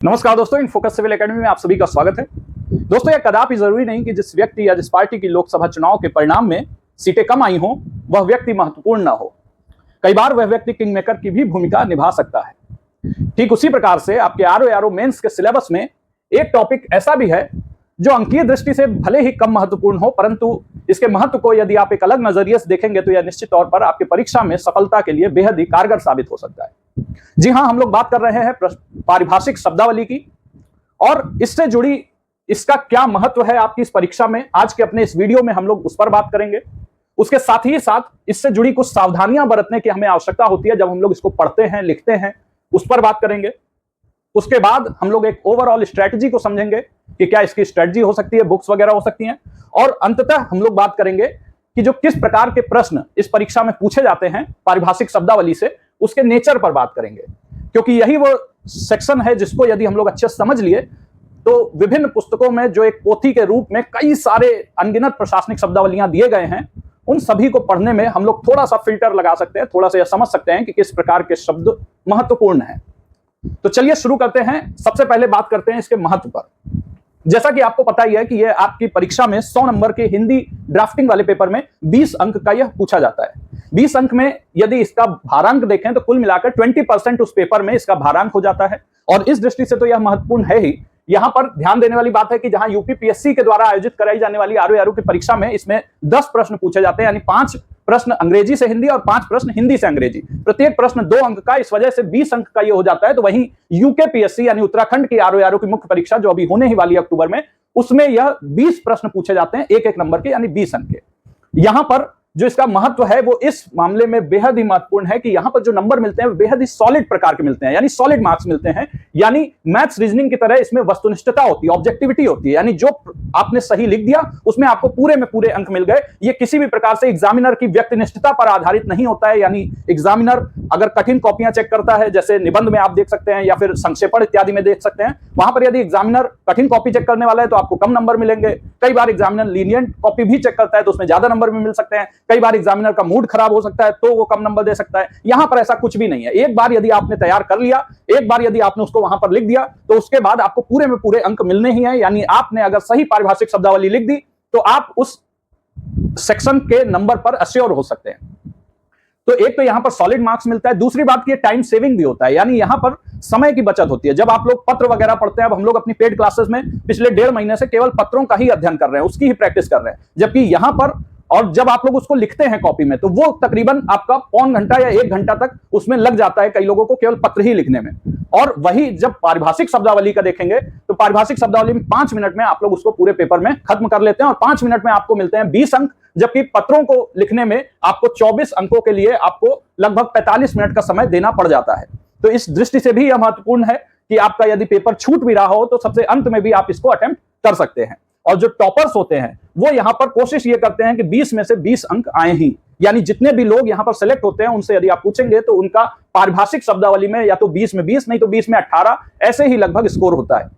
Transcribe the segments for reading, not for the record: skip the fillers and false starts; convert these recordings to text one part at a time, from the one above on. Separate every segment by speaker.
Speaker 1: नमस्कार दोस्तों, in focus civil academy में आप सभी का स्वागत है। दोस्तों, यह कदापि जरूरी नहीं कि जिस व्यक्ति या जिस पार्टी की लोकसभा चुनाव के परिणाम में सीटें कम आई हों वह व्यक्ति महत्वपूर्ण न हो। कई बार वह व्यक्ति किंग मेकर की भी भूमिका निभा सकता है। ठीक उसी प्रकार से आपके आरओ मेंस के सिलेबस में एक टॉपिक ऐसा भी है जो अंकीय दृष्टि से भले ही कम महत्वपूर्ण हो, परंतु इसके महत्व को यदि आप एक अलग नजरिए से देखेंगे तो यह निश्चित तौर पर आपकी परीक्षा में सफलता के लिए बेहद ही कारगर साबित हो सकता है। जी हां, हम लोग बात कर रहे हैं पारिभाषिक शब्दावली की, और इससे जुड़ी इसका क्या महत्व है आपकी इस परीक्षा में। आज के अपने इस वीडियो में हम लोग उस पर बात करेंगे। उसके साथ ही साथ इससे जुड़ी कुछ सावधानियां बरतने की हमें आवश्यकता होती है जब हम लोग इसको पढ़ते हैं, लिखते हैं, उस पर बात करेंगे। उसके बाद हम लोग एक ओवरऑल स्ट्रेटजी को समझेंगे कि क्या इसकी स्ट्रेटजी हो सकती है, बुक्स वगैरह हो सकती हैं, और अंततः हम लोग बात करेंगे कि जो किस प्रकार के प्रश्न इस परीक्षा में पूछे जाते हैं पारिभाषिक शब्दावली से, उसके नेचर पर बात करेंगे। क्योंकि यही वो सेक्शन है जिसको यदि हम लोग अच्छे से समझ लिए तो विभिन्न पुस्तकों में जो एक पोथी के रूप में कई सारे अनगिनत प्रशासनिक शब्दावलियां दिए गए हैं, उन सभी को पढ़ने में हम लोग थोड़ा सा फिल्टर लगा सकते हैं, थोड़ा सा यह समझ सकते हैं कि किस प्रकार के शब्द महत्वपूर्ण हैं। तो चलिए शुरू करते हैं। सबसे पहले बात करते हैं इसके महत्व पर। जैसा कि आपको पता ही है कि यह आपकी परीक्षा में 100 नंबर के हिंदी ड्राफ्टिंग वाले पेपर में 20 अंक का यह पूछा जाता है। 20 अंक में यदि इसका भारांक देखें तो कुल मिलाकर 20% उस पेपर में इसका भारांक हो जाता है, और इस दृष्टि से तो यह महत्वपूर्ण है ही। यहां पर ध्यान देने वाली बात है कि जहां यूपीपीएससी के द्वारा आयोजित कराई जाने वाली आरओ की परीक्षा में इसमें 10 प्रश्न पूछे जाते हैं, यानी 5 प्रश्न अंग्रेजी से हिंदी और 5 प्रश्न हिंदी से अंग्रेजी। प्रत्येक प्रश्न 2 अंक का, इस वजह से 20 अंक का यह हो जाता है। तो वहीं यूकेपीएससी यानी उत्तराखंड की आरओ की मुख्य परीक्षा जो अभी होने ही वाली है अक्टूबर में, उसमें यह 20 प्रश्न पूछे जाते हैं, एक एक नंबर के, यानी 20 अंक के। यहां पर जो इसका महत्व है वो इस मामले में बेहद ही महत्वपूर्ण है कि यहां पर जो नंबर मिलते हैं वो बेहद ही सॉलिड प्रकार के मिलते हैं, यानी सॉलिड मार्क्स मिलते हैं। यानी मैथ्स रीजनिंग की तरह इसमें वस्तुनिष्ठता होती है, ऑब्जेक्टिविटी होती है, यानी जो आपने सही लिख दिया उसमें आपको पूरे में पूरे अंक मिल गए। ये किसी भी प्रकार से एग्जामिनर की व्यक्तिनिष्ठता पर आधारित नहीं होता है। यानी एग्जामिनर अगर कठिन कॉपियां चेक करता है, जैसे निबंध में आप देख सकते हैं या फिर संक्षेपण इत्यादि में देख सकते हैं, वहां पर यदि एग्जामिनर कठिन कॉपी चेक करने वाला है तो आपको कम नंबर मिलेंगे। कई बार एग्जामिनर लीनियंट कॉपी भी चेक करता है तो उसमें ज्यादा नंबर भी मिल सकते हैं। कई बार एग्जामिनर का मूड खराब हो सकता है तो वो कम नंबर दे सकता है। यहां पर ऐसा कुछ भी नहीं है। एक बार यदि आपने तैयार कर लिया, एक बार यदि आपने उसको वहां पर लिख दिया, तो उसके बाद आपको पूरे में पूरे अंक मिलने ही है। यानी आपने अगर सही पारिभाषिक शब्दावली लिख दी तो आप उस सेक्शन के नंबर पर अश्योर हो सकते हैं। तो एक तो यहां पर सॉलिड मार्क्स मिलता है, दूसरी बात की टाइम सेविंग भी होता है, यानी यहां पर समय की बचत होती है। जब आप लोग पत्र वगैरह पढ़ते हैं, अब हम लोग अपनी पेड क्लासेस में पिछले 1.5 महीने से केवल पत्रों का ही अध्ययन कर रहे हैं, उसकी ही प्रैक्टिस कर रहे हैं, जबकि यहां पर और जब आप लोग उसको लिखते हैं कॉपी में तो वो तकरीबन आपका पौन घंटा या 1 घंटा तक उसमें लग जाता है कई लोगों को केवल पत्र ही लिखने में। और वही जब पारिभाषिक शब्दावली का देखेंगे तो पारिभाषिक शब्दावली में 5 मिनट में आप लोग उसको पूरे पेपर में खत्म कर लेते हैं, और 5 मिनट में आपको मिलते हैं 20 अंक, जबकि पत्रों को लिखने में आपको 24 अंकों के लिए आपको लगभग 45 मिनट का समय देना पड़ जाता है। तो इस दृष्टि से भी यह महत्वपूर्ण है कि आपका यदि पेपर छूट भी रहा हो तो सबसे अंत में भी आप इसको अटेम्प्ट कर सकते हैं। और जो टॉपर्स होते हैं वो यहां पर कोशिश ये करते हैं कि 20 में से 20 अंक आए ही, यानी जितने भी लोग यहां पर सेलेक्ट होते हैं उनसे यदि आप पूछेंगे तो उनका पारिभाषिक शब्दावली में या तो 20 में 20, नहीं तो 20 में 18 ऐसे ही लगभग स्कोर होता है।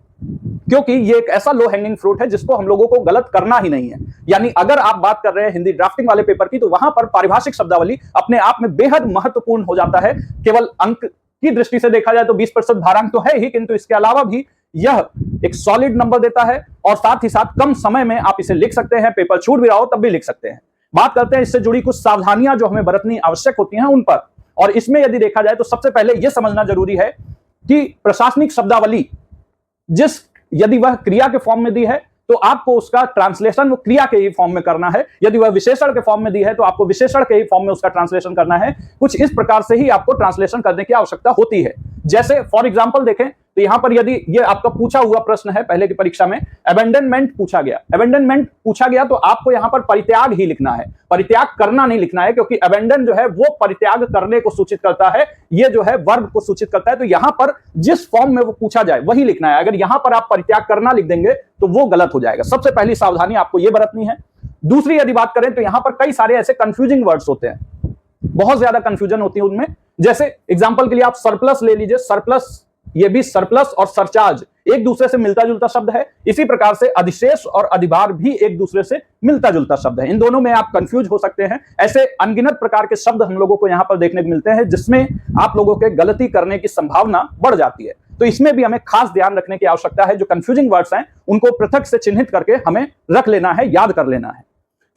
Speaker 1: क्योंकि ये एक ऐसा लो हैंगिंग फ्रूट है जिसको हम लोगों को गलत करना ही नहीं है। यानी अगर आप बात कर रहे हैं हिंदी ड्राफ्टिंग वाले पेपर की, तो वहां पर पारिभाषिक शब्दावली अपने आप में बेहद महत्वपूर्ण हो जाता है। केवल अंक की दृष्टि से देखा जाए तो 20% भारांक तो है ही, किंतु इसके अलावा भी यह एक सॉलिड नंबर देता है, और साथ ही साथ कम समय में आप इसे लिख सकते हैं। पेपर छूट भी रहा हो तब भी लिख सकते हैं। बात करते हैं इससे जुड़ी कुछ सावधानियां जो हमें बरतनी आवश्यक होती हैं उन पर। और इसमें यदि देखा जाए तो सबसे पहले यह समझना जरूरी है कि प्रशासनिक शब्दावली यदि वह क्रिया के फॉर्म में दी है तो आपको उसका ट्रांसलेशन वो क्रिया के ही फॉर्म में करना है। यदि वह विशेषण के फॉर्म में दी है तो आपको विशेषण के ही फॉर्म में उसका ट्रांसलेशन करना है। कुछ इस प्रकार से ही आपको ट्रांसलेशन करने की आवश्यकता होती है। जैसे फॉर एग्जांपल देखें तो यहां पर यदि ये आपका पूछा हुआ प्रश्न है, पहले की परीक्षा में अबेंडनमेंट पूछा गया, तो आपको यहां पर परित्याग ही लिखना है, परित्याग करना नहीं लिखना है, क्योंकि अबेंडन जो है वो परित्याग करने को सूचित करता है, ये जो है वर्ब को सूचित करता है। तो यहां पर जिस फॉर्म में वो पूछा जाए वही लिखना है। अगर यहां पर आप परित्याग करना लिख देंगे तो वो गलत हो जाएगा। सबसे पहली सावधानी आपको ये बरतनी है। दूसरी यदि बात करें तो यहां पर कई सारे ऐसे कंफ्यूजिंग वर्ड्स होते हैं, बहुत ज्यादा कंफ्यूजन होती है उनमें। जैसे एग्जांपल के लिए आप सरप्लस ले लीजिए, सरप्लस, ये भी सरप्लस और सरचार्ज एक दूसरे से मिलता जुलता शब्द है। इसी प्रकार से अधिशेष और अधिभार भी एक दूसरे से मिलता जुलता शब्द है। इन दोनों में आप कंफ्यूज हो सकते हैं। ऐसे अनगिनत प्रकार के शब्द हम लोगों को यहां पर देखने को मिलते हैं जिसमें आप लोगों के गलती करने की संभावना बढ़ जाती है। तो इसमें भी हमें खास ध्यान रखने की आवश्यकता है। जो कंफ्यूजिंग वर्ड्स हैं उनको पृथक से चिन्हित करके हमें रख लेना है, याद कर लेना है।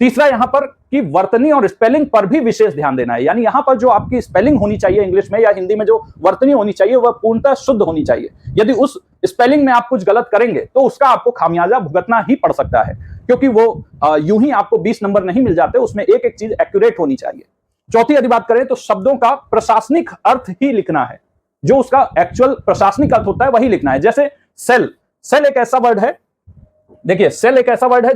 Speaker 1: तीसरा यहां पर कि वर्तनी और स्पेलिंग पर भी विशेष ध्यान देना है। यानी यहां पर जो आपकी स्पेलिंग होनी चाहिए इंग्लिश में या हिंदी में, जो वर्तनी होनी चाहिए वह पूर्णतः शुद्ध होनी चाहिए। यदि उस स्पेलिंग में आप कुछ गलत करेंगे तो उसका आपको खामियाजा भुगतना ही पड़ सकता है, क्योंकि वो यूं ही आपको 20 नंबर नहीं मिल जाते, उसमें एक एक चीज एक्यूरेट होनी चाहिए। चौथी यदि बात करें तो शब्दों का प्रशासनिक अर्थ ही लिखना है, जो उसका एक्चुअल प्रशासनिक अर्थ होता है वही लिखना है। जैसे सेल, सेल एक ऐसा वर्ड है, देखिए सेल एक ऐसा वर्ड है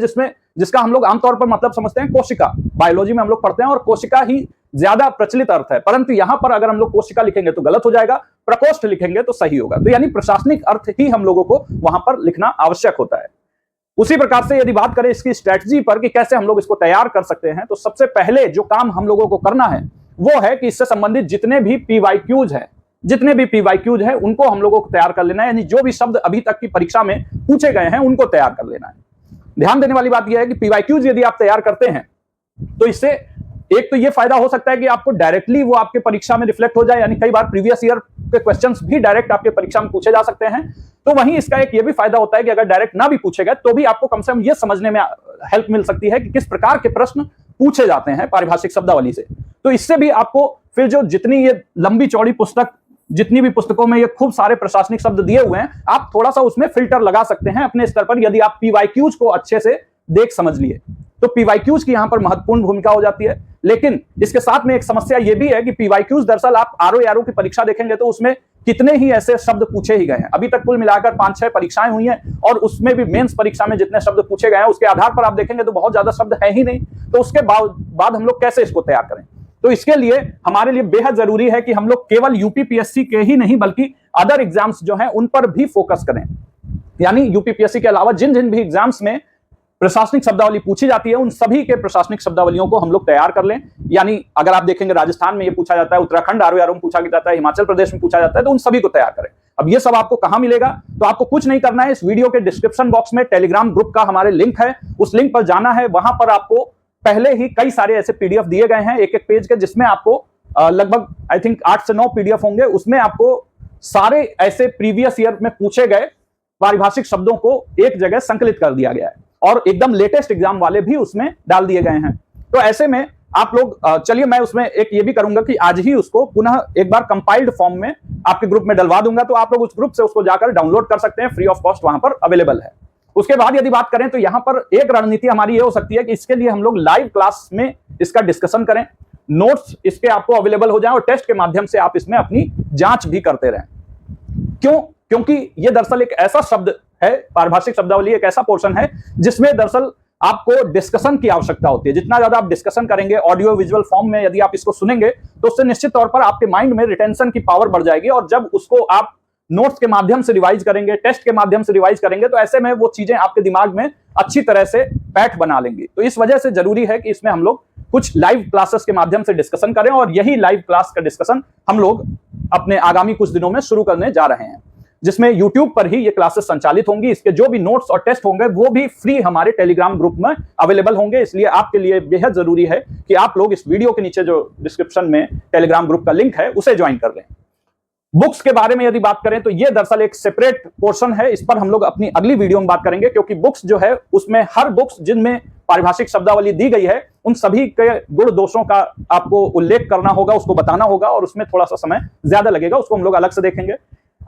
Speaker 1: जिसका हम लोग आमतौर पर मतलब समझते हैं कोशिका, बायोलॉजी में हम लोग पढ़ते हैं और कोशिका ही ज्यादा प्रचलित अर्थ है, परंतु यहां पर अगर हम लोग कोशिका लिखेंगे तो गलत हो जाएगा, प्रकोष्ठ लिखेंगे तो सही होगा। तो यानी प्रशासनिक अर्थ ही हम लोगों को वहां पर लिखना आवश्यक होता है। उसी प्रकार से यदि बात करें इसकी स्ट्रेटजी पर कि कैसे हम लोग इसको तैयार कर सकते हैं, तो सबसे पहले जो काम हम लोगों को करना है वो है कि इससे संबंधित जितने भी पीवाईक्यूज हैं उनको हम लोगों को तैयार कर लेना है। यानी जो भी शब्द अभी तक की परीक्षा में पूछे गए हैं उनको तैयार कर लेना है। ध्यान देने वाली बात यह है कि पीवाईक्यूज यदि आप तैयार करते हैं तो इससे एक तो यह फायदा हो सकता है कि आपको डायरेक्टली वो आपके परीक्षा में रिफ्लेक्ट हो जाए, यानी कई बार प्रीवियस ईयर के क्वेश्चंस भी डायरेक्ट आपके परीक्षा में पूछे जा सकते हैं। तो वहीं इसका एक ये भी फायदा होता है कि अगर डायरेक्ट ना भी पूछे गए तो भी आपको कम से कम ये समझने में हेल्प मिल सकती है कि किस प्रकार के प्रश्न पूछे जाते हैं पारिभाषिक शब्दावली से। तो इससे भी आपको फिर जो जितनी ये लंबी चौड़ी पुस्तक, जितनी भी पुस्तकों में ये खूब सारे प्रशासनिक शब्द दिए हुए हैं, आप थोड़ा सा उसमें फिल्टर लगा सकते हैं अपने स्तर पर, यदि आप पीवाईक्यूज को अच्छे से देख समझ लिए तो पीवाईक्यूज की यहां पर महत्वपूर्ण भूमिका हो जाती है। लेकिन इसके साथ में एक समस्या यह भी है कि पीवाईक्यूज दरअसल आप आरओ की परीक्षा देखेंगे तो उसमें कितने ही ऐसे शब्द पूछे ही गए हैं। अभी तक कुल मिलाकर 5-6 परीक्षाएं हुई हैं और उसमें भी मेंस परीक्षा में जितने शब्द पूछे गए हैं उसके आधार पर आप देखेंगे तो बहुत ज्यादा शब्द है ही नहीं। तो उसके बाद हम लोग कैसे इसको तैयार करें? तो इसके लिए हमारे लिए बेहद जरूरी है कि हम लोग केवल यूपीपीएससी के ही नहीं बल्कि अदर एग्जाम्स जो हैं उन पर भी फोकस करें। यानी यूपीपीएससी के अलावा जिन जिन भी एग्जाम्स में प्रशासनिक शब्दावली पूछी जाती है उन सभी के प्रशासनिक शब्दावलियों को हम लोग तैयार कर लें। यानी अगर आप देखेंगे राजस्थान में ये पूछा जाता है, उत्तराखंड आरओ में पूछा जाता है, हिमाचल प्रदेश में पूछा जाता है, तो उन सभी को तैयार करें। अब ये सब आपको कहां मिलेगा? तो आपको कुछ नहीं करना है, इस वीडियो के डिस्क्रिप्शन बॉक्स में टेलीग्राम ग्रुप का हमारे लिंक है, उस लिंक पर जाना है। वहां पर आपको पहले ही कई सारे ऐसे पीडीएफ दिए गए हैं एक एक पेज के, जिसमें आपको लगभग आई थिंक 8 से 9 पीडीएफ होंगे। उसमें आपको सारे ऐसे प्रीवियस ईयर में पूछे गए पारिभाषिक शब्दों को एक जगह संकलित कर दिया गया है और एकदम लेटेस्ट एग्जाम वाले भी उसमें डाल दिए गए हैं। तो ऐसे में आप लोग चलिए मैं उसमें एक ये भी करूंगा कि आज ही उसको पुनः एक बार कंपाइल्ड फॉर्म में आपके ग्रुप में डलवा दूंगा, तो आप लोग उस ग्रुप से उसको जाकर डाउनलोड कर सकते हैं, फ्री ऑफ कॉस्ट वहां पर अवेलेबल है। उसके बाद यदि बात करें तो यहां पर एक रणनीति हमारी ये हो सकती है कि इसके लिए हम लोग लाइव क्लास में इसका डिस्कशन करें, नोट्स इसके आपको अवेलेबल हो जाए और टेस्ट के माध्यम से आप इसमें अपनी जांच भी करते रहें। क्यों? क्योंकि ये दरअसल एक ऐसा शब्द है, पारिभाषिक शब्दावली एक ऐसा पोर्शन है जिसमें दरअसल आपको डिस्कशन की आवश्यकता होती है। जितना ज्यादा आप डिस्कशन करेंगे ऑडियो विजुअल फॉर्म में, यदि आप इसको सुनेंगे तो उससे निश्चित तौर पर आपके माइंड में रिटेंशन की पावर बढ़ जाएगी और जब उसको आप नोट्स के माध्यम से रिवाइज करेंगे, टेस्ट के माध्यम से रिवाइज करेंगे, तो ऐसे में वो चीजें आपके दिमाग में अच्छी तरह से पैठ बना लेंगी। तो इस वजह से जरूरी है कि इसमें हम लोग कुछ लाइव क्लासेस के माध्यम से डिस्कशन करें और यही लाइव क्लास का डिस्कशन हम लोग अपने आगामी कुछ दिनों में शुरू करने जा रहे हैं, जिसमें YouTube पर ही ये क्लासेस संचालित होंगी। इसके जो भी नोट्स और टेस्ट होंगे वो भी फ्री हमारे टेलीग्राम ग्रुप में अवेलेबल होंगे। इसलिए आपके लिए बेहद जरूरी है कि आप लोग इस वीडियो के नीचे जो डिस्क्रिप्शन में टेलीग्राम ग्रुप का लिंक है उसे ज्वाइन कर लें। बुक्स के बारे में यदि बात करें तो ये दरअसल एक सेपरेट पोर्शन है, इस पर हम लोग अपनी अगली वीडियो में बात करेंगे, क्योंकि बुक्स जो है उसमें हर बुक्स जिनमें पारिभाषिक शब्दावली दी गई है उन सभी के गुण दोषों का आपको उल्लेख करना होगा, उसको बताना होगा और उसमें थोड़ा सा समय ज्यादा लगेगा, उसको हम लोग अलग से देखेंगे।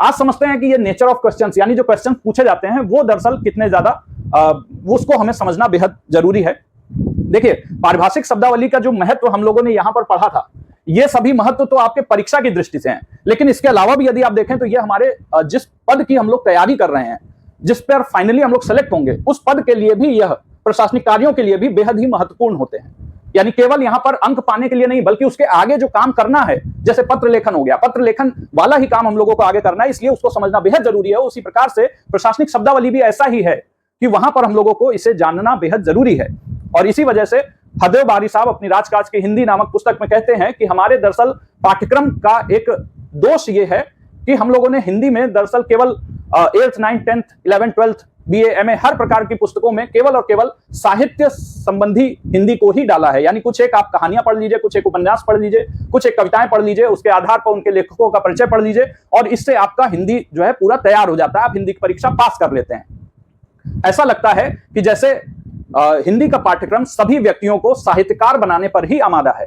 Speaker 1: आज समझते हैं कि ये नेचर ऑफ क्वेश्चंस, यानी जो क्वेश्चन पूछे जाते हैं वो दरअसल कितने ज्यादा उसको हमें समझना बेहद जरूरी है। देखिए पारिभाषिक शब्दावली का जो महत्व हम लोगों ने यहां पर पढ़ा था, ये सभी महत्व तो आपके परीक्षा की दृष्टि से हैं, लेकिन इसके अलावा भी यदि आप देखें तो ये हमारे जिस पद की हम लोग तैयारी कर रहे हैं, जिस पर फाइनली हम लोग सेलेक्ट होंगे, उस पद के लिए भी, यह प्रशासनिक कार्यों के लिए भी बेहद ही महत्वपूर्ण होते हैं। यानी केवल यहां पर अंक पाने के लिए नहीं बल्कि उसके आगे जो काम करना है, जैसे पत्र लेखन हो गया, पत्र लेखन वाला ही काम हम लोगों को आगे करना है, इसलिए उसको समझना बेहद जरूरी है। उसी प्रकार से प्रशासनिक शब्दावली भी ऐसा ही है कि वहां पर हम लोगों को इसे जानना बेहद जरूरी है। और इसी वजह से हरदेव बारी साहब अपनी राजकाज की हिंदी नामक पुस्तक में कहते हैं कि हमारे दरअसल पाठ्यक्रम का एक दोष ये है कि हम लोगों ने हिंदी में दरअसल केवल 8th 9th 10th 11th 12th BA, MA हर प्रकार की पुस्तकों में केवल और केवल साहित्य संबंधी हिंदी को ही डाला है। यानी कुछ एक आप कहानियां पढ़ लीजिए, कुछ एक उपन्यास पढ़ लीजिए, कुछ एक कविताएं पढ़ लीजिए, उसके आधार पर उनके लेखकों का परिचय पढ़ लीजिए और इससे आपका हिंदी जो है पूरा तैयार हो जाता है, आप हिंदी की परीक्षा पास कर लेते हैं। ऐसा लगता है कि जैसे हिंदी का पाठ्यक्रम सभी व्यक्तियों को साहित्यकार बनाने पर ही आमादा है,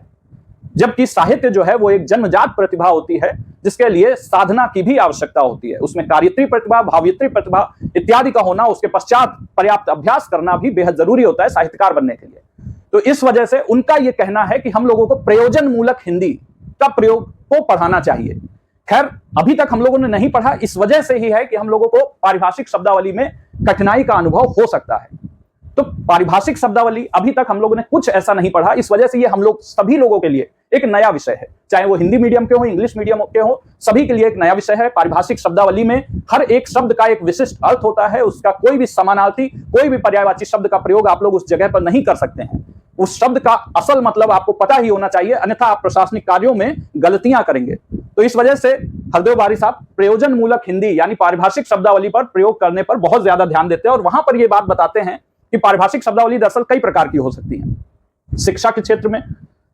Speaker 1: जबकि साहित्य जो है वो एक जन्मजात प्रतिभा होती है जिसके लिए साधना की भी आवश्यकता होती है। उसमें कार्यत्री प्रतिभा, भावयित्री प्रतिभा इत्यादि का होना, उसके पश्चात पर्याप्त अभ्यास करना भी बेहद जरूरी होता है साहित्यकार बनने के लिए। तो इस वजह से उनका यह कहना है कि हम लोगों को प्रयोजन मूलक हिंदी का प्रयोग को पढ़ाना चाहिए। खैर अभी तक हम लोगों ने नहीं पढ़ा, इस वजह से ही है कि हम लोगों को पारिभाषिक शब्दावली में कठिनाई का अनुभव हो सकता है। तो पारिभाषिक शब्दावली अभी तक हम लोगों ने कुछ ऐसा नहीं पढ़ा, इस वजह से ये हम लोग सभी लोगों के लिए एक नया विषय है, चाहे वो हिंदी मीडियम के हो, इंग्लिश मीडियम के हो, सभी के लिए एक नया विषय है। पारिभाषिक शब्दावली में हर एक शब्द का एक विशिष्ट अर्थ होता है, उसका कोई भी समानार्थी, कोई भी पर्यायवाची शब्द का प्रयोग आप लोग उस जगह पर नहीं कर सकते हैं। उस शब्द का असल मतलब आपको पता ही होना चाहिए, अन्यथा आप प्रशासनिक कार्यों में गलतियां करेंगे। तो इस वजह से हरदेव बारी साहब प्रयोजन मूलक हिंदी यानी पारिभाषिक शब्दावली पर प्रयोग करने पर बहुत ज्यादा ध्यान देते हैं और वहां पर यह बात बताते हैं कि पारिभाषिक शब्दावली दरअसल कई प्रकार की हो सकती है। शिक्षा के क्षेत्र में,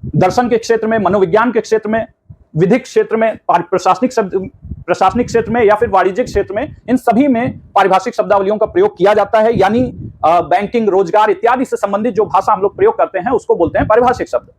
Speaker 1: दर्शन के क्षेत्र में, मनोविज्ञान के क्षेत्र में, विधिक क्षेत्र में, प्रशासनिक क्षेत्र में या फिर वाणिज्यिक क्षेत्र में, इन सभी में पारिभाषिक शब्दावलियों का प्रयोग किया जाता है। यानी बैंकिंग, रोजगार इत्यादि से संबंधित जो भाषा हम लोग प्रयोग करते हैं उसको बोलते हैं पारिभाषिक शब्द।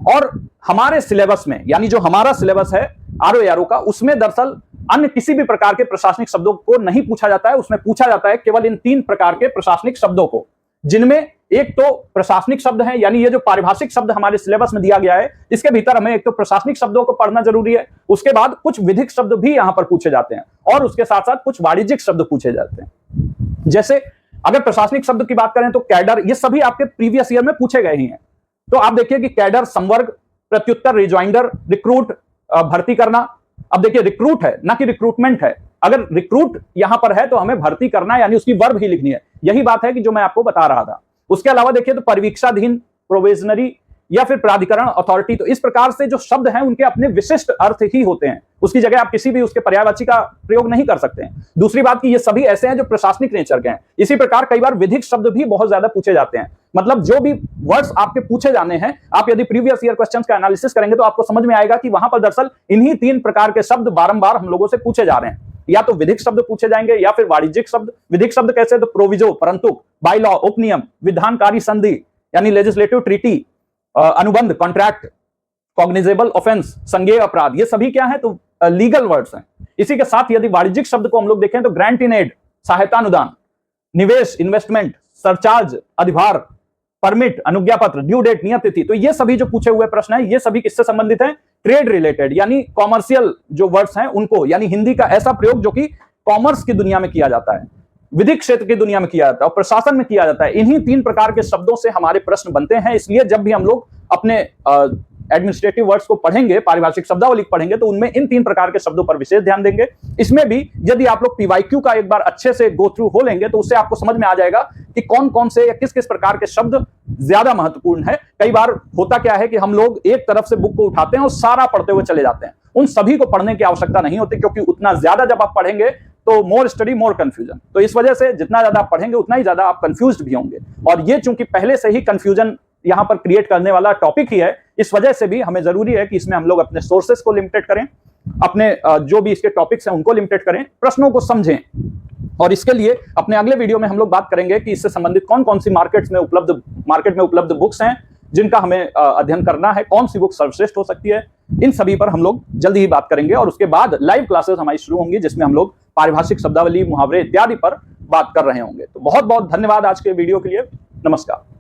Speaker 1: और हमारे सिलेबस में, यानी जो हमारा सिलेबस है ROARO का, उसमें दरअसल अन्य किसी भी प्रकार के प्रशासनिक शब्दों को नहीं पूछा जाता है। उसमें पूछा जाता है केवल इन 3 प्रकार के प्रशासनिक शब्दों को, जिनमें एक तो प्रशासनिक शब्द है, यानी ये जो पारिभाषिक शब्द हमारे सिलेबस में दिया गया है इसके भीतर हमें एक तो प्रशासनिक शब्दों को पढ़ना जरूरी है, उसके बाद कुछ विधिक शब्द भी यहां पर पूछे जाते हैं और उसके साथ साथ कुछ वाणिज्यिक शब्द पूछे जाते हैं। जैसे अगर प्रशासनिक शब्द की बात करें तो कैडर, ये सभी आपके प्रीवियस ईयर में पूछे गए ही हैं। तो आप देखिए कि कैडर, संवर्ग, प्रत्युत्तर, रिज्वाइंडर, रिक्रूट, भर्ती करना। अब देखिए रिक्रूट है ना कि रिक्रूटमेंट है। अगर रिक्रूट यहां पर है तो हमें भर्ती करना है, यानी उसकी वर्ब ही लिखनी है। यही बात है कि जो मैं आपको बता रहा था। उसके अलावा देखिए तो परिवीक्षाधीन, प्रोविजनरी या फिर प्राधिकरण, अथॉरिटी, तो इस प्रकार से जो शब्द हैं उनके अपने विशिष्ट अर्थ ही होते हैं, उसकी जगह आप किसी भी उसके पर्यायवाची का प्रयोग नहीं कर सकते हैं। दूसरी बात कि ये सभी ऐसे हैं जो प्रशासनिक नेचर के हैं। इसी प्रकार कई बार विधिक शब्द भी बहुत ज्यादा पूछे जाते हैं। मतलब जो भी वर्ड्स आपके पूछे जाने हैं, आप यदि प्रीवियस ईयर क्वेश्चंस का एनालिसिस करेंगे तो आपको समझ में आएगा कि वहां पर दरअसल इन्हीं 3 प्रकार के शब्द बारंबार हम लोगों से पूछे जा रहे हैं। या तो विधिक शब्द पूछे जाएंगे या फिर वाणिज्यिक शब्द। विधिक शब्द कैसे? तो प्रोविजो, परंतु, बाय लॉ, उपनियम, विधानकारी संधि यानी लेजिस्लेटिव ट्रीटी, अनुबंध, कॉन्ट्रैक्ट, कॉग्निजेबल ऑफेंस, संज्ञेय अपराध, ये सभी क्या है? तो लीगल वर्ड्स हैं। इसी के साथ यदि वाणिज्यिक शब्द को हम लोग देखें तो ग्रांट इन एड, सहायता अनुदान, निवेश, इन्वेस्टमेंट, सरचार्ज, अधिभार, परमिट, अनुज्ञा पत्र, ड्यू डेट, नियत तिथि। तो ये सभी जो पूछे हुए प्रश्न है ये सभी किससे संबंधित है? ट्रेड रिलेटेड, यानी कॉमर्शियल जो वर्ड्स हैं उनको, यानी हिंदी का ऐसा प्रयोग जो कि कॉमर्स की दुनिया में किया जाता है, विधिक क्षेत्र की दुनिया में किया जाता है और प्रशासन में किया जाता है। इन्हीं 3 प्रकार के शब्दों से हमारे प्रश्न बनते हैं। इसलिए जब भी हम लोग अपने एडमिनिस्ट्रेटिव वर्ड्स को पढ़ेंगे, पारिभाषिक शब्दावली पढ़ेंगे, तो उनमें इन 3 प्रकार के शब्दों पर विशेष ध्यान देंगे। इसमें भी यदि आप लोग PYQ का एक बार अच्छे से गो थ्रू हो लेंगे तो उससे आपको समझ में आ जाएगा कि कौन कौन से या किस किस प्रकार के शब्द ज्यादा महत्वपूर्ण है। कई बार होता क्या है कि हम लोग एक तरफ से बुक को उठाते हैं और सारा पढ़ते हुए चले जाते हैं। उन सभी को पढ़ने की आवश्यकता नहीं होती, क्योंकि उतना ज्यादा जब आप पढ़ेंगे तो मोर स्टडी मोर कंफ्यूजन। तो इस वजह से जितना ज्यादा आप पढ़ेंगे उतना ही ज्यादा आप कंफ्यूज्ड भी होंगे, और ये चूंकि पहले से ही कंफ्यूजन यहां पर क्रिएट करने वाला टॉपिक ही है, इस वजह से भी हमें जरूरी है कि इसमें हम लोग अपने सोर्सेस को लिमिटेड करें, अपने जो भी इसके टॉपिक्स हैं उनको लिमिटेड करें, प्रश्नों को समझें। और इसके लिए अपने अगले वीडियो में हम लोग बात करेंगे कि इससे संबंधित कौन कौन सी मार्केट में उपलब्ध बुक्स हैं जिनका हमें अध्ययन करना है, कौन सी बुक सर्वश्रेष्ठ हो सकती है। इन सभी पर हम लोग जल्दी ही बात करेंगे और उसके बाद लाइव क्लासेस हमारी शुरू होंगी जिसमें हम लोग पारिभाषिक शब्दावली, मुहावरे इत्यादि पर बात कर रहे होंगे। तो बहुत बहुत धन्यवाद आज के वीडियो के लिए। नमस्कार।